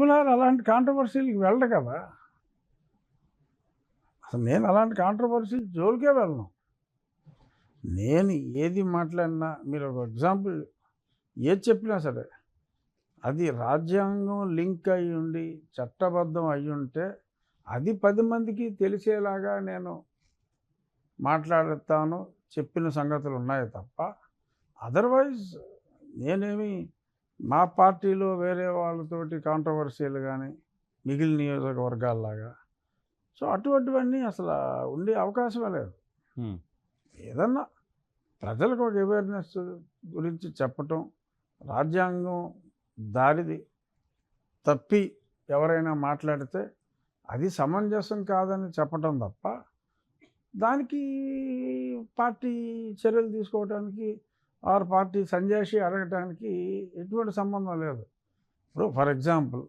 Triple R అలాంటి కాంట్రవర్సీలకి వెళ్ళడు కదా. అసలు నేను అలాంటి కాంట్రవర్సీ జోలికే వెళ్ళను. నేను ఏది మాట్లాడినా మీరు ఒక ఎగ్జాంపుల్ ఏది చెప్పినా సరే అది రాజ్యాంగం లింక్ అయి ఉండి చట్టబద్ధం అయి ఉంటే అది 10 మందికి తెలిసేలాగా నేను మాట్లాడతాను. చెప్పిన సంగతులు ఉన్నాయి తప్ప అదర్వైజ్ నేనేమి మా పార్టీలో వేరే వాళ్ళతోటి కాంట్రవర్సీలు కానీ మిగిలిన నియోజకవర్గాల్లాగా సో అటువంటివన్నీ అసలు ఉండే అవకాశమే లేదు. ఉమ్, ఏదన్నా ప్రజలకు ఒక అవేర్నెస్ గురించి చెప్పటం, రాజ్యాంగం దారిది తప్పి ఎవరైనా మాట్లాడితే అది సమంజసం కాదని చెప్పటం తప్ప దానికి పార్టీ చర్యలు తీసుకోవడానికి ఆర్ పార్టీ సంజాషి అడగటానికి ఎటువంటి సంబంధం లేదు. ఇప్పుడు ఫర్ ఎగ్జాంపుల్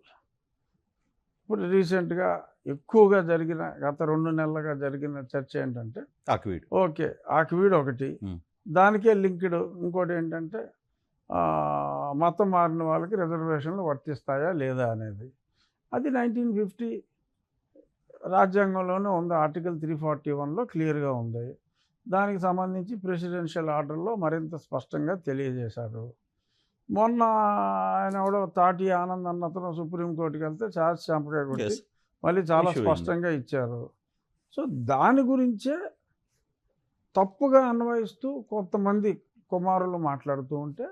ఇప్పుడు రీసెంట్గా ఎక్కువగా జరిగిన గత 2 నెలలుగా జరిగిన చర్చ ఏంటంటే ఆకివీడు. ఓకే ఆకివీడు ఒకటి, దానికే లింక్డ్ ఇంకోటి ఏంటంటే మతం మారిన వాళ్ళకి రిజర్వేషన్లు వర్తిస్తాయా లేదా అనేది. అది 1950 రాజ్యాంగంలోనే ఉంది, ఆర్టికల్ 341లో క్లియర్గా ఉంది. దానికి సంబంధించి ప్రెసిడెన్షియల్ ఆర్డర్లో మరింత స్పష్టంగా తెలియజేశారు. మొన్న ఆయన ఎవడో తాటి ఆనంద్ అన్నతను సుప్రీంకోర్టుకి వెళ్తే ఛార్జ్ చంపకాయ కొట్టి Yes. మళ్ళీ చాలా Issue స్పష్టంగా ఇచ్చారు. సో దాని గురించే తప్పుగా అన్వయిస్తూ కొంతమంది కుమారులు మాట్లాడుతూ ఉంటే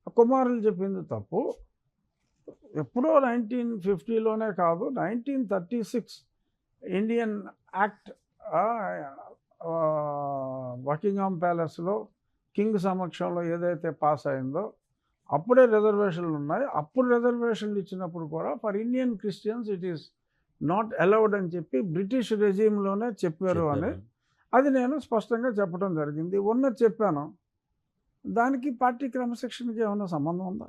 ఆ కుమారులు చెప్పింది తప్పు. ఎప్పుడో 1950లోనే కాదు, 1936 ఇండియన్ యాక్ట్ బకింగ్హామ్ ప్యాలెస్లో కింగ్ సమక్షంలో ఏదైతే పాస్ అయిందో అప్పుడే రిజర్వేషన్లు ఉన్నాయి. అప్పుడు రిజర్వేషన్లు ఇచ్చినప్పుడు కూడా for Indian Christians it is not allowed అని చెప్పి బ్రిటిష్ రెజీమ్లోనే చెప్పారు అని అది నేను స్పష్టంగా చెప్పడం జరిగింది. ఉన్నది చెప్పాను. దానికి పార్టీ క్రమశిక్షణకి ఏమైనా సంబంధం ఉందా?